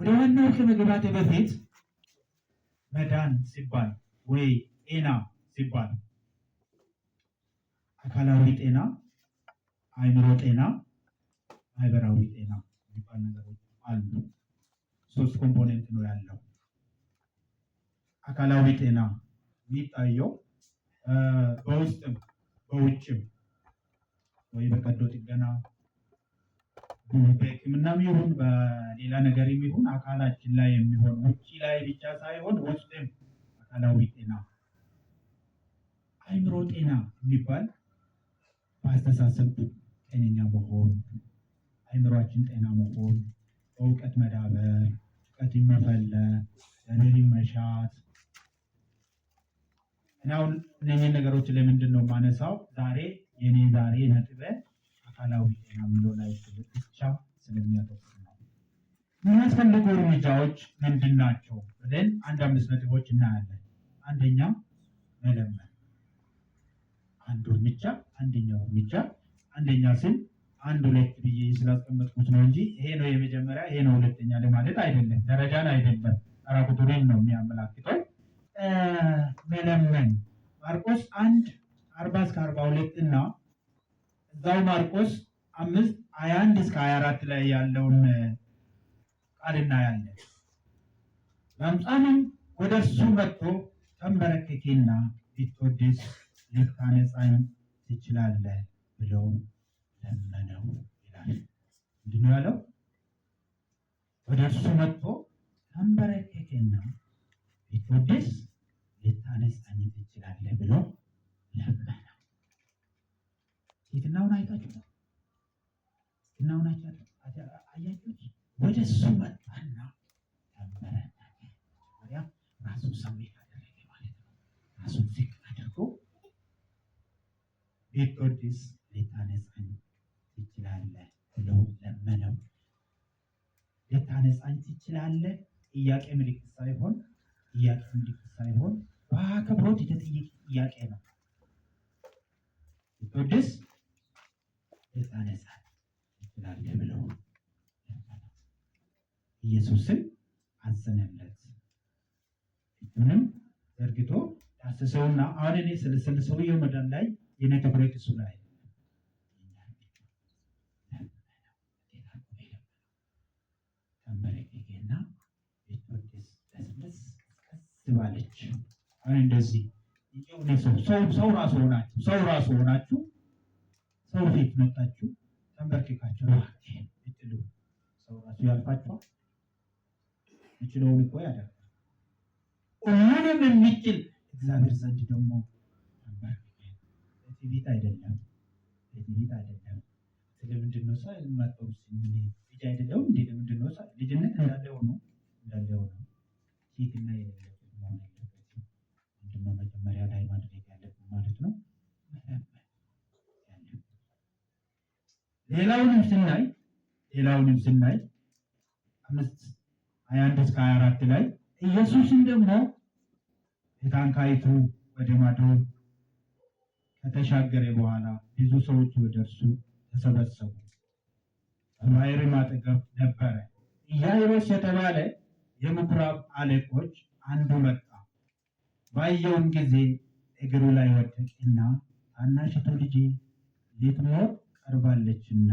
ወደ ዋናው ከመግባቴ በፊት መዳን ሲባል ወይ ጤና ሲባል አካላዊ ጤና፣ አእምሮ ጤና፣ ማህበራዊ ጤና የሚባል ነገሮች አሉ። ሶስት ኮምፖኔንት ነው ያለው። አካላዊ ጤና የሚታየው በውስጥም በውጭም ወይ በቀዶ ጥገና በሕክምናም ይሁን በሌላ ነገር ይሁን አካላችን ላይ የሚሆን ውጭ ላይ ብቻ ሳይሆን ውስጥም አካላዊ ጤና። አእምሮ ጤና የሚባል በአስተሳሰብ ጤነኛ መሆን፣ አእምሯችን ጤና መሆን፣ በእውቀት መዳበር፣ እውቀትን መፈለግ፣ ለሌሊት መሻት። እና አሁን እነኚህን ነገሮች ለምንድን ነው የማነሳው? የኔ ዛሬ ነጥቤ አካላዊ ጤና የሚለው ላይ ብቻ ስለሚያተኩር ነው። የሚያስፈልጉ እርምጃዎች ምንድን ናቸው ብለን 5 ነጥቦች እናያለን። አንደኛ መለመን። አንደኛ ስል 1 2 ብዬ ስላስቀመጥኩት ነው እንጂ ይሄ ነው የመጀመሪያ ይሄ ነው ሁለተኛ ለማለት አይደለም። ደረጃን አይደለም፣ ተራ ቁጥሩን ነው የሚያመላክተው። መለመን ማርቆስ 1:40-42 እና እዛው ማርቆስ 5:21-24 ላይ ያለውን ቃል እናያለን። ለምጻምም ወደ እርሱ መጥቶ ተንበረከከና ቢትወደስ ልታነጻኝ ትችላለህ ብለው ለመነው ይላል። ምንድን ነው ያለው? ወደ እርሱ መጥቶ ተንበረከከና ቢትወደስ ልታነጻኝ ትችላለህ ብሎ ለመነው። ትህትናውን አይታችሁታል? ትህትናውን አያችሁት? ወደ እሱ መጣና ተንበረከከ። ወዲያ ራሱን ሰሜት አደረገ ማለት ነው። ራሱን ዝቅ አድርጎ ቢትወደስ ልታነጻኝ ትችላለህ ብሎ ለመነው። ልታነጻኝ ትችላለህ ጥያቄ ምልክት ሳይሆን በአክብሮት የተጠየቀ ጥያቄ ነው። ቢትወደስ ልታነጻኝ ትችላለህ ብሎ ኢየሱስን አዘነለት። ፊቱንም ዘርግቶ ዳሰሰውና አሁን እኔ ስለ ሰውየው መዳን ላይ የኔ ትኩረት እሱ ላይ ተንበረከከና ቢትወደስ ለስለስ ባለች አሁን እንደዚህ ሰው ራሱ ሆናችሁ ሰው ፊት መጣችሁ ተንበርክካችሁ ብትሉ ሰው ራሱ ያልፋችኋል። የሚችለውን እኮ ያደርጋል። ሁሉንም የሚችል እግዚአብሔር ዘንድ ደግሞ ትዕቢት አይደለም። ስለምንድን ነው ሰው የማጠሩ ልጅ አይደለሁም እንዴ? ለምንድን ነው ሰው ልጅነት እንዳለው ነው ትህትና የሌለበት መሆን የለበትም። ምንድን ነው መጀመሪያ ላይ ማድረግ ያለብን ማለት ነው? ሌላውንም ስናይ 5:21-24 ላይ ኢየሱስም ደግሞ የታንኳይቱ ወደ ማዶ ከተሻገረ በኋላ ብዙ ሰዎች ወደ እርሱ ተሰበሰቡ። በባሕርም አጠገብ ነበረ። ኢያኢሮስ የተባለ የምኵራብ አለቆች አንዱ መጣ። ባየውም ጊዜ እግሩ ላይ ወደቀና ታናሽቱ ልጄ ልትሞት ቀርባለችና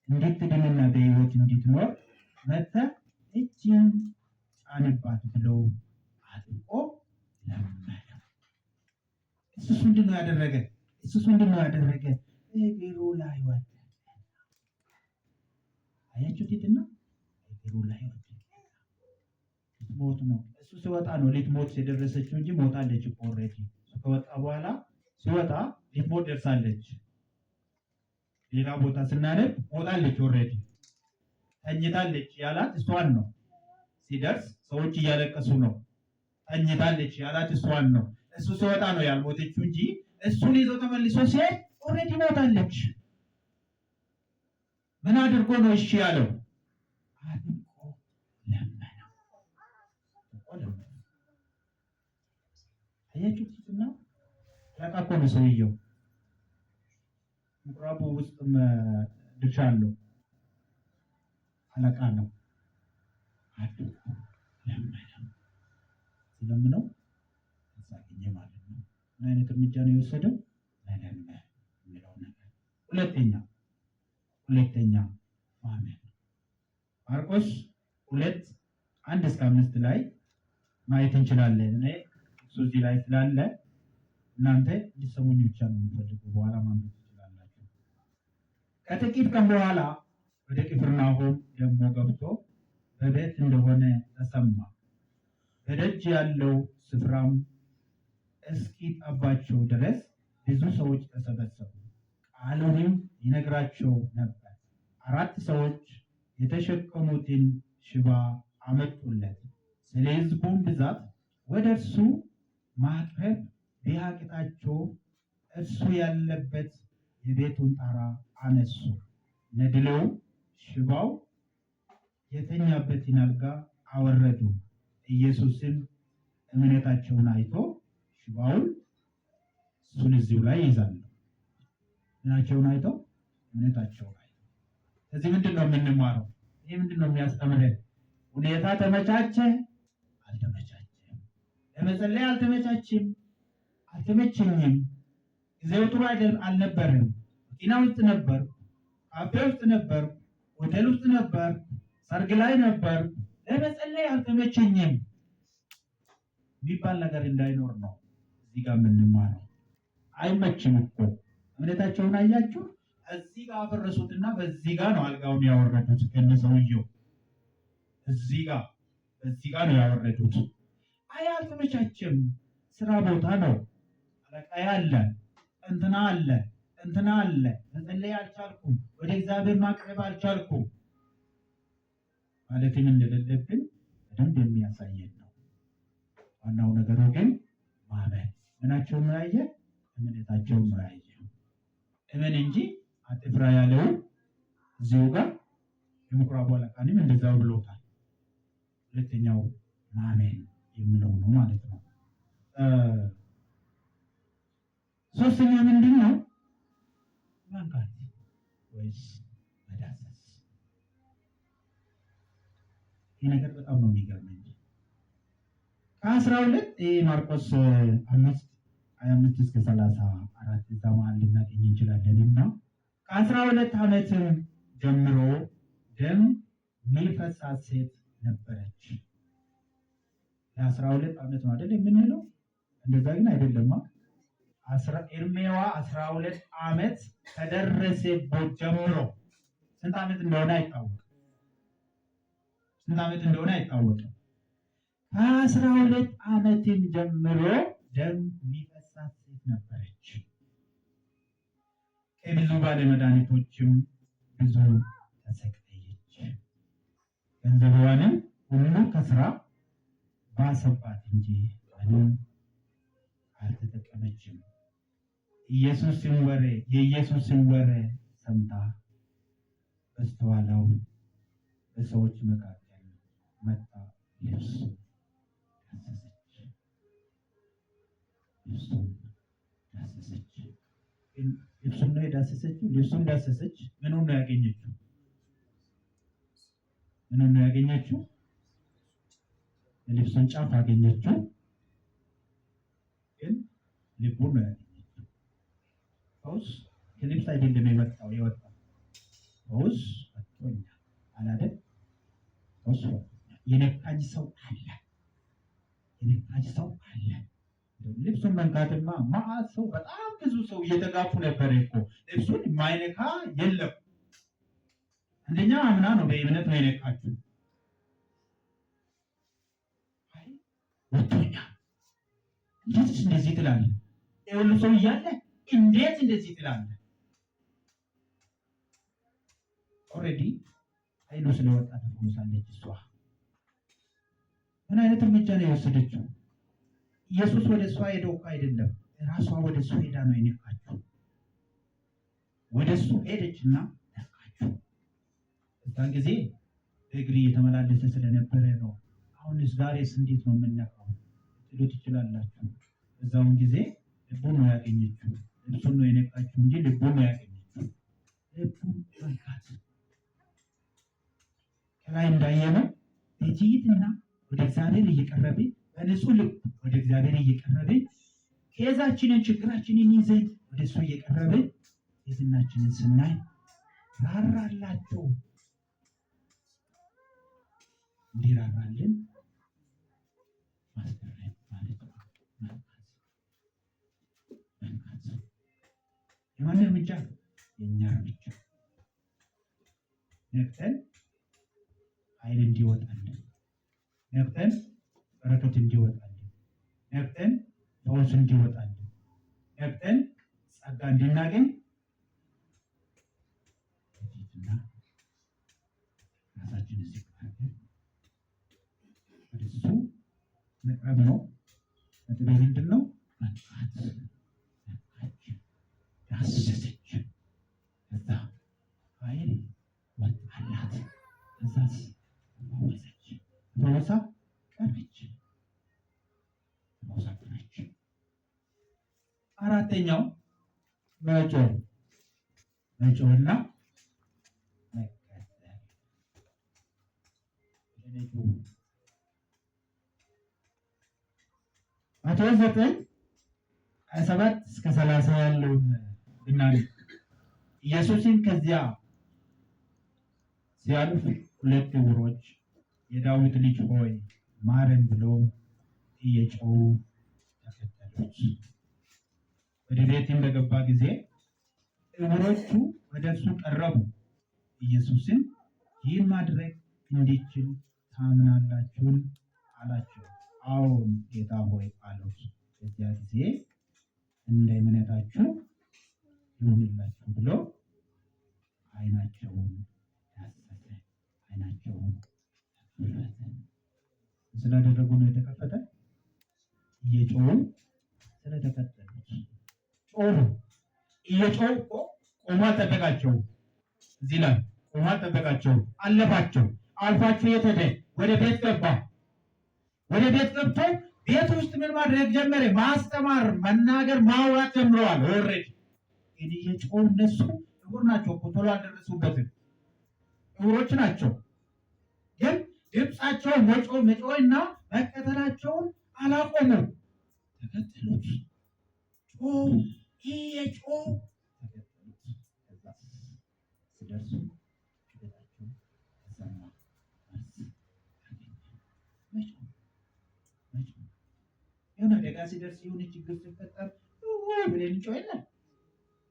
እንድትድንና በሕይወት እንድትኖር መጥተህ እጅህን ጫንባት ብሎ አጥብቆ ለመነው። ኢየሱስ ምንድን ነው ያደረገ? እግሩ ላይ ወደቀ። አያችሁት? ትህትና እግሩ ላይ ወደቀ። ልትሞት ነው። እሱ ሲወጣ ነው ልትሞት የደረሰችው እንጂ ሞታለች እኮ ኦልሬዲ። ከወጣ በኋላ ሲወጣ ልትሞት ደርሳለች። ሌላ ቦታ ስናነብ ሞታለች ኦልሬዲ፣ ተኝታለች ያላት እሷን ነው። ሲደርስ ሰዎች እያለቀሱ ነው። ተኝታለች ያላት እሷን ነው። እሱ ሲወጣ ነው ያልሞተችው እንጂ እሱን ይዞ ተመልሶ ሲሄድ ኦልሬዲ ሞታለች። ምን አድርጎ ነው እሺ ያለው? አጥብቆ ለመነው። አያችሁ? ትህትና አለቃ እኮ ነው ሰውየው። ምኵራቡ ውስጥም ድርሻ አለው። አለቃ ነው። አይነት እርምጃ ነው የወሰደው? መለመን የሚለው ነገር። ሁለተኛ ማመን። ማርቆስ 2:1-5 ላይ ማየት እንችላለን። እኔ እዚህ ላይ ስላለ እናንተ ሊሰሙኝ ብቻ ነው የምፈልገው፣ በኋላ ማንበብ ትችላላችሁ። ከጥቂት ቀን በኋላ ወደ ቅፍርናሆም ደግሞ ገብቶ በቤት እንደሆነ ተሰማ። በደጅ ያለው ስፍራም እስኪጠባቸው ድረስ ብዙ ሰዎች ተሰበሰቡ። ቃሉንም ይነግራቸው ነበር። 4 ሰዎች የተሸከሙትን ሽባ አመጡለት። ስለ ሕዝቡም ብዛት ወደ እርሱ ማቅረብ ቢያቅታቸው እርሱ ያለበት የቤቱን ጣራ አነሱ። ነድለው ሽባው የተኛበትን አልጋ አወረዱ። ኢየሱስም እምነታቸውን አይቶ ሽባውን እሱን እዚሁ ላይ ይዛሉ። ምናቸውን አይቶ እምነታቸውን አይቶ። ከዚህ ምንድን ነው የምንማረው? ይህ ምንድን ነው የሚያስተምረን? ሁኔታ ተመቻቸ አልተመቻቸም፣ ለመጸለይ አልተመቻችም አልተመቸኝም፣ ጊዜው ጥሩ አልነበረም፣ መኪና ውስጥ ነበር፣ ካፌ ውስጥ ነበር፣ ሆቴል ውስጥ ነበር፣ ሰርግ ላይ ነበር፣ ለመጸለይ አልተመቸኝም የሚባል ነገር እንዳይኖር ነው እዚህ ጋር የምንማረው። አይመችም እኮ እምነታቸውን አያችሁ። እዚህ ጋር አፈረሱትና በዚህ ጋር ነው አልጋውን ያወረዱት። ከነሰውየው በዚህ ጋር ነው ያወረዱት። አይ አልተመቻችም፣ ስራ ቦታ ነው፣ አለቃዬ አለ፣ እንትና አለ፣ መጸለይ አልቻልኩም፣ ወደ እግዚአብሔር ማቅረብ አልቻልኩም ማለትም እንደሌለብን በደንብ የሚያሳየን ነው። ዋናው ነገሩ ግን ማመን። ምናቸውን ነው ያየ? እምነታቸውን ነው ያየ። እመን እንጂ አትፍራ ያለው እዚሁ ጋር የምኩራቡ አለቃንም እንደዛው ብሎታል። ሁለተኛው ማመን የሚለው ነው ማለት ነው። ሶስተኛ ምንድን ነው? መንካት ወይስ መዳሰስ? ይህ ነገር በጣም ነው የሚገርመኝ። ከ12 ማርቆስ 5:25-34 እዛ መሀል ልናገኝ እንችላለን። እና ከ12 ዓመት ጀምሮ ደም የሚፈሳት ሴት ነበረች። ለ12 ዓመት ነው አይደል የምንለው? እንደዛ ግን አይደለማ። እድሜዋ 12 ዓመት ከደረሰበት ጀምሮ ስንት ዓመት እንደሆነ አይታወቅም። ከ12 ዓመትም ጀምሮ ደም የሚፈሳት ሴት ነበረች። ከብዙ ባለመድኃኒቶችም ብዙ ተሰቃየች። ገንዘቧንም ሁሉ ከስራ ባሰባት እንጂ ምንም አልተጠቀመችም። የኢየሱስን ወሬ ሰምታ በስተኋላው በሰዎች መካከል መጣ፣ ልብሱን ዳሰሰች። ልብሱን ነው የዳሰሰችው። ልብሱን ዳሰሰች። ምኑን ነው ያገኘችው? የልብሱን ጫፍ አገኘችው፣ ግን ልቡን ነው ያገኘችው። ፈውስ ከልብስ አይደለም የወጣው ፈውስ ወጥቶኛል አላደል? ፈውስ ወጥቶኛል። የነካኝ ሰው አለ። ልብሱን መንካትማ ማአት ሰው፣ በጣም ብዙ ሰው እየተጋፉ ነበር እኮ። ልብሱን የማይነካ የለም። አንደኛ አምና ነው፣ በእምነት ነው የነካችው። ወጥቶኛል። እንዴት እንደዚህ ትላለህ? የሁሉ ሰው እያለ እንዴት እንደዚህ ትላለህ? ኦልሬዲ ኃይሉ ስለወጣ ተፈውሳለች እሷ። ምን አይነት እርምጃ ነው የወሰደችው? ኢየሱስ ወደ እሷ ሄደው እኮ አይደለም፣ ራሷ ወደ እሱ ሄዳ ነው የነካችው። ወደ እሱ ሄደችና ነካችው። በዛን ጊዜ በእግር እየተመላለሰ ስለነበረ ነው። አሁንስ ዛሬስ እንዴት ነው የምንነካው ትሉ ትችላላችሁ። በዛውን ጊዜ ልቡን ነው ያገኘችው። ልብሱን ነው የነካችው እንጂ ልቡን ነው ያገኘችው። ልቡን መንካት ከላይ እንዳየነው በትዕይትና ወደ እግዚአብሔር እየቀረበ በንጹህ ልብ ወደ እግዚአብሔር እየቀረበ ኬዛችንን ችግራችንን ይዘን ወደ እሱ እየቀረብን ትሕትናችንን ስናይ ራራላቸው። እንዲራራልን ማስደረግ ማለት ነው። መንካት የማን እርምጃ? የእኛ እርምጃ። ነቅተን ኃይል እንዲወጣልን፣ ነቅተን በረከት እንዲወጣልን፣ ነቅተን ፈውስ እንዲወጣልን፣ ነቅተን ጸጋ እንድናገኝ ትሕትና ራሳችንን ዝቅ አድርገን ወደ እሱ መቅረብ ነው። ነጥቤ ምንድን ነው? መንካት። ዳሰሰች፣ ከዛ ኃይል ወጣላት፣ ከዛስ ተፈወሰች። ተፈውሳ ቀረች፣ ተፈውሳ ቀረች። አራተኛው መጮህ፣ መጮህና መከተል። ማቴዎስ 9:27-30 ያለውን ብናነብ ኢየሱስን ከዚያ ሲያልፍ ሁለት ዕውሮች የዳዊት ልጅ ሆይ ማረን ብለው እየጮሁ ተከተሉት። ወደ ቤትም በገባ ጊዜ ዕውሮቹ ወደ እሱ ቀረቡ። ኢየሱስን ይህን ማድረግ እንዲችል ታምናላችሁን? አላቸው። አዎን ጌታ ሆይ አሉት። በዚያ ጊዜ እንደ እምነታችሁ ይሁንላችሁ ብሎ ዓይናቸውን ዳሰሰ። ዓይናቸውን ከፈተ። ስላደረጉ ነው የተከፈተ። እየጮሁ ስለተከተሉት ጮሁ። እየጮሁ እኮ ቆሞ አልጠበቃቸውም። እዚህ ላይ ቆሞ አልጠበቃቸውም። አለፋቸው። አልፋቸው የት ሄደ? ወደ ቤት ገባ። ወደ ቤት ገብቶ ቤት ውስጥ ምን ማድረግ ጀመረ? ማስተማር፣ መናገር፣ ማውራት ጀምረዋል። ኦልሬዲ ግን እየጮሁ እነሱ ዕውር ናቸው እኮ ቶሎ አልደረሱበትም። ዕውሮች ናቸው። ግን ድምፃቸውን መጮህና መከተላቸውን አላቆሙም። ተከተሉት። ጮሁ፣ እየጮሁ ተከተሉት። ከዛ ሲደርሱ ጩኸታቸው ተሰማ። የሆነ አደጋ ሲደርስ የሆነ ችግር ሲፈጠር ብለን እንጮህ የለ?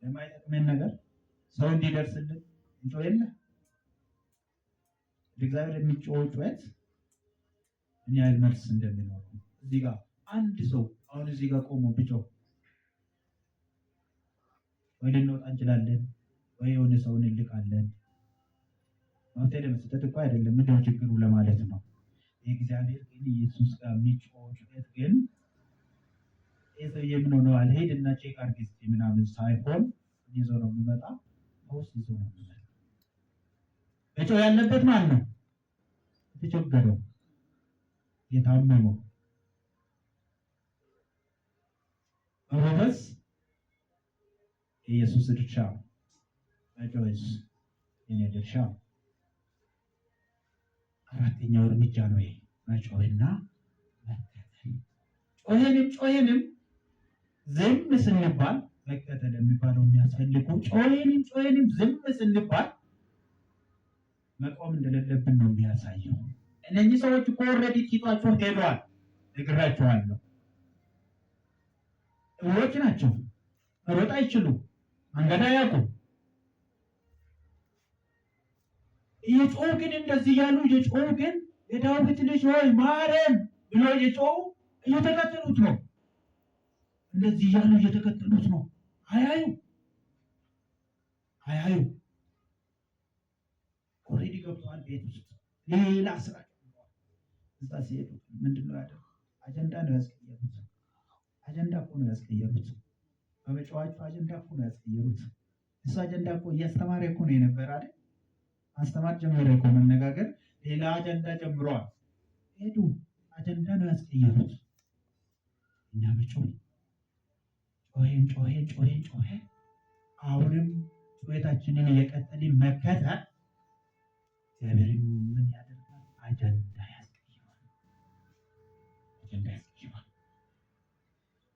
ለማይጠቅመን ነገር ሰው እንዲደርስልን እንጮህ የለ? እግዚአብሔር የሚጮህ ጩኸት ምን ያህል መልስ እንደሚኖረው እዚህ ጋር አንድ ሰው አሁን እዚህ ጋር ቆሞ ብጮህ ወይ ልንወጣ እንችላለን፣ ወይ የሆነ ሰውን እንልካለን። መፍትሄ ለመስጠት እኮ አይደለም፣ ምንድነው ችግሩ ለማለት ነው። የእግዚአብሔር ግን ኢየሱስ ጋር የሚጮህ ጩኸት ግን ሰውዬ ምን ሆነዋል ሄድና ቼክ አድርግ እስኪ ምናምን ሳይሆን ይዞ ነው የሚመጣ፣ ፈውስ ይዞ ነው የሚመጣ። መጮህ ያለበት ማን ነው? የተቸገረው፣ የታመመው። መፈወስ የኢየሱስ ድርሻ፣ መጮህስ የኔ ድርሻ። አራተኛው እርምጃ ነው ይሄ መጮህና መከተል። ጮሄንም ዝም ስንባል መከተል የሚባለው የሚያስፈልገው ጮሄንም ዝም ስንባል መቆም እንደሌለብን ነው የሚያሳየው። እነዚህ ሰዎች እኮ ኦልሬዲ ቂጧቸው ሄዷል፣ ነግራቸዋለሁ። ዕውሮች ናቸው፣ መሮጥ አይችሉም፣ መንገድ አያውቁም። እየጮሁ ግን እንደዚህ ያሉ እየጮሁ ግን የዳዊት ልጅ ሆይ ማረን ብሎ እየጮሁ እየተከተሉት ነው። እንደዚህ ያሉ እየተከተሉት ነው። አያዩ ኦልሬዲ ገብተዋል ቤት ውስጥ ሌላ ስራ ጀምረዋል። እዛ ሲሄዱ ምንድነው ያደረጉት? አጀንዳ ነው ያስቀየሩት። አጀንዳ እኮ ነው ያስቀየሩት። በመጫዋቸው አጀንዳ እኮ ነው ያስቀየሩት። እሱ አጀንዳ እኮ እያስተማረ እኮ ነው የነበረ አይደል? ማስተማር ጀመረ እኮ መነጋገር፣ ሌላ አጀንዳ ጀምረዋል። ሄዱ፣ አጀንዳ ነው ያስቀየሩት። እኛ ብጮህ ጮሄን አሁንም ጩኸታችንን እየቀጠልን መከተል እግዚአብሔርን ምን ያደርጋል? አጀንዳ ያስቀይራል።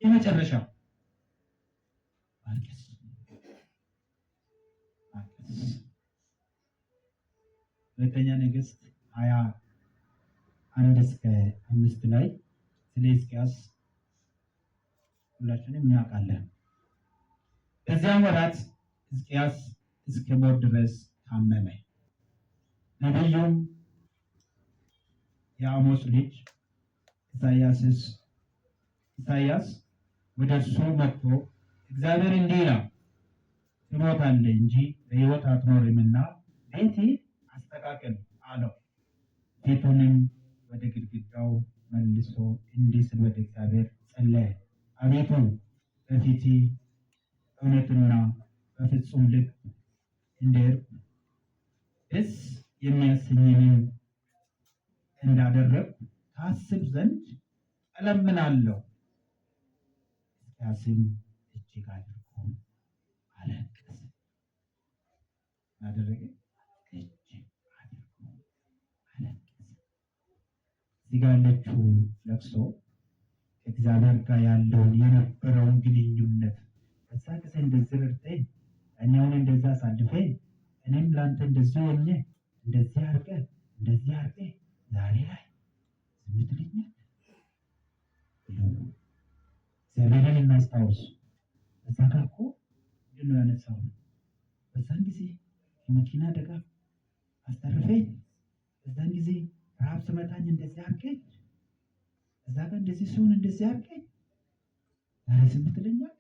የመጨረሻው ሁለተኛ ነገሥት 21-5 ላይ ስለ ሕዝቅያስ ሁላችንም እናውቃለን። በዚያም ወራት ሕዝቅያስ እስከ ሞት ድረስ ታመመ። ነቢዩም የአሞጽ ልጅ ኢሳያስ ወደ እርሱ መጥቶ እግዚአብሔር እንዲህ ይላል፣ ትሞታለህ እንጂ በሕይወት አትኖርምና ቤትህን አስተካክል አለው። ፊቱንም ወደ ግድግዳው መልሶ እንዲህ ሲል ወደ እግዚአብሔር ጸለየ። አቤቱ በፊትህ እውነትና በፍጹም ልብ እንደሄድሁ ደስ የሚያሰኝህን እንዳደረግሁ ታስብ ዘንድ እለምናለሁ። ሕዝቅያስም እጅግ አድርጎ አለቀሰ። አደረገ እጅግ አድርጎ አለቀሰ። እዚህ ጋር ያለችው ለቅሶ ከእግዚአብሔር ጋር ያለውን የነበረውን ግንኙነት በዛ ጊዜ እንደዚህ ረድተኝ፣ እኛውን እንደዛ አሳልፈኝ፣ እኔም ለአንተ እንደዚህ ሆኜ እንደዚህ አድርገህ ዛሬ ላይ ዝም ትለኛለህ? እግዚአብሔርን እናስታውስ። በዛ ጋር እኮ ምንድን ነው ያነሳው? በዛን ጊዜ የመኪና አደጋ አስተርፈኝ፣ በዛን ጊዜ ረሃብ ስመታኝ እንደዚህ አድርገኝ፣ እዛ ጋር እንደዚህ ሲሆን እንደዚህ አድርገኝ፣ ዛሬ ዝም ትለኛለህ?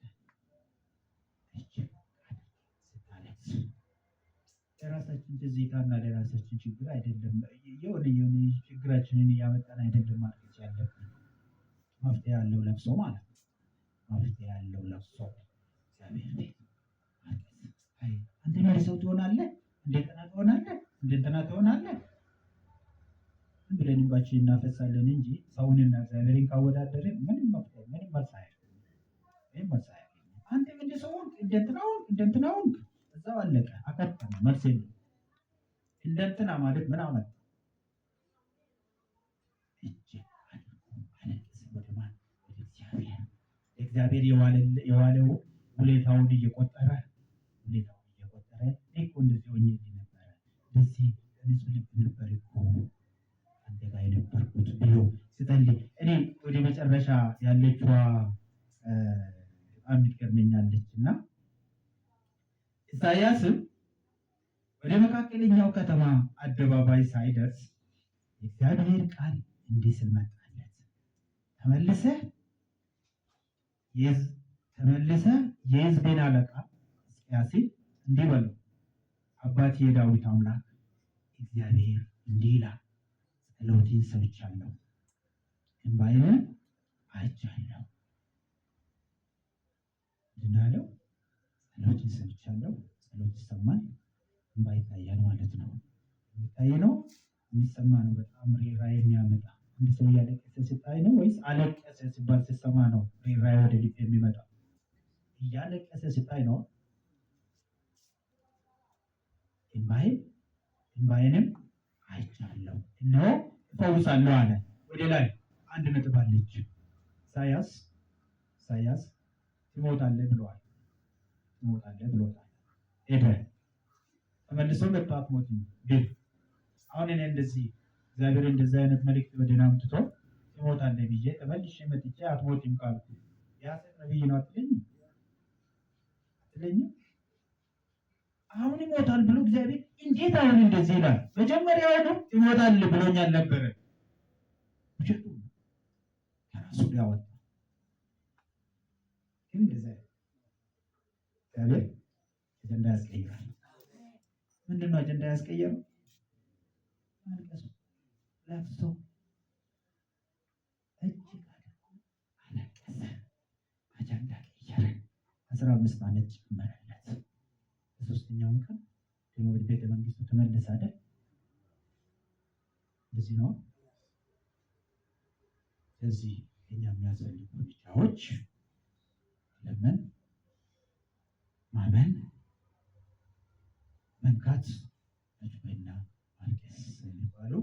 ለራሳችን ትዝታና ለራሳችን ችግር አይደለም፣ የሆነ ችግራችንን እያመጣን አይደለም ማለት ያለብን። መፍትሄ ያለው ለቅሶ ማለት ነው። መፍትሄ ያለው ለቅሶ እግዚአብሔር ቤት አንተ መሪ ሰው ትሆናለህ፣ እንደገና ትሆናለህ፣ እንደገና ትሆናለህ ብለን እንባችን እናፈሳለን እንጂ ሰውንና እግዚአብሔርን ካወዳደርን ምንም መፍትሄ ምንም መልስ አያገኝም። አንተ እንደ ሰው እንደንትናውን እዛው አለቀ፣ አከተመ፣ መልስ የለም። እንደንትና ማለት ምን አመጣ? እግዚአብሔር የዋለው ውለታውን እየቆጠረ እኮ እንደዚህ ሆኜ ነበረ፣ እንደዚህ ንጹህ ልብ ነበር እኮ አንተ ጋር የነበርኩት ብሎ ስትጸልይ እኔ ወደ መጨረሻ ያለችዋ በጣም ትገርመኛለች። እና ኢሳያስም ወደ መካከለኛው ከተማ አደባባይ ሳይደርስ የእግዚአብሔር ቃል እንዲህ ሲል መጣለት፣ ተመልሰህ የሕዝቤን አለቃ ሕዝቅያስን እንዲህ በለው፣ አባቴ የዳዊት አምላክ እግዚአብሔር እንዲህ ይላል፣ ጸሎቴን ሰምቻለሁ፣ እንባዬንም አይቻለሁ። ምንድን አለው? ጸሎቴን ሰምቻለሁ። ጸሎት ይሰማል፣ እንባ ይታያል ማለት ነው። የሚታይ ነው፣ የሚሰማ ነው። በጣም ርኅራኄ የሚያመጣ አንድ ሰው እያለቀሰ ሲታይ ነው ወይስ አለቀሰ ሲባል ሲሰማ ነው ርኅራኄ ወደ ልብ የሚመጣው? እያለቀሰ ሲታይ ነው። እንባዬንም አይቻለሁ፣ እነሆ እፈውሳለሁ አለ። ወደ ላይ አንድ ነጥብ አለች። ኢሳያስ ትሞታለህ ብለዋል። ሄደ ተመልሶ መጥቶ አትሞትም ግን አሁን እኔ እንደዚህ እግዚአብሔር እንደዚህ አይነት መልእክት ወደና አምጥቶ ትሞታለህ ብዬ ተመልሼ መጥቼ አትሞትም ካልኩ የሐሰት ነብይ ነው አትለኝም? አሁን ይሞታል ብሎ እግዚአብሔር እንዴት አሁን እንደዚህ ይላል? መጀመሪያውኑ ይሞታል ብሎኛል ነበረ። ውሸቱ ከራሱ ያወጣ ግን እንደዚህ እግዚአብሔር አጀንዳ ያስቀይራል። ምንድን ነው አጀንዳ ያስቀየረው? ማልቀሱ፣ ለቅሶ እጅግ አድርጎ አለቀሰ። አጀንዳ ቀየረ። 15 ዓመት ጨመረለት። በሶስተኛውም ቀን ደግሞ ወደ ቤተ መንግስቱ ተመለሰ አይደል? እንደዚህ ነው። ስለዚህ እኛ የሚያስፈልጉ ብቻዎች ለምን ማመን፣ መንካት፣ መጮህና ማልቀስ የሚባለው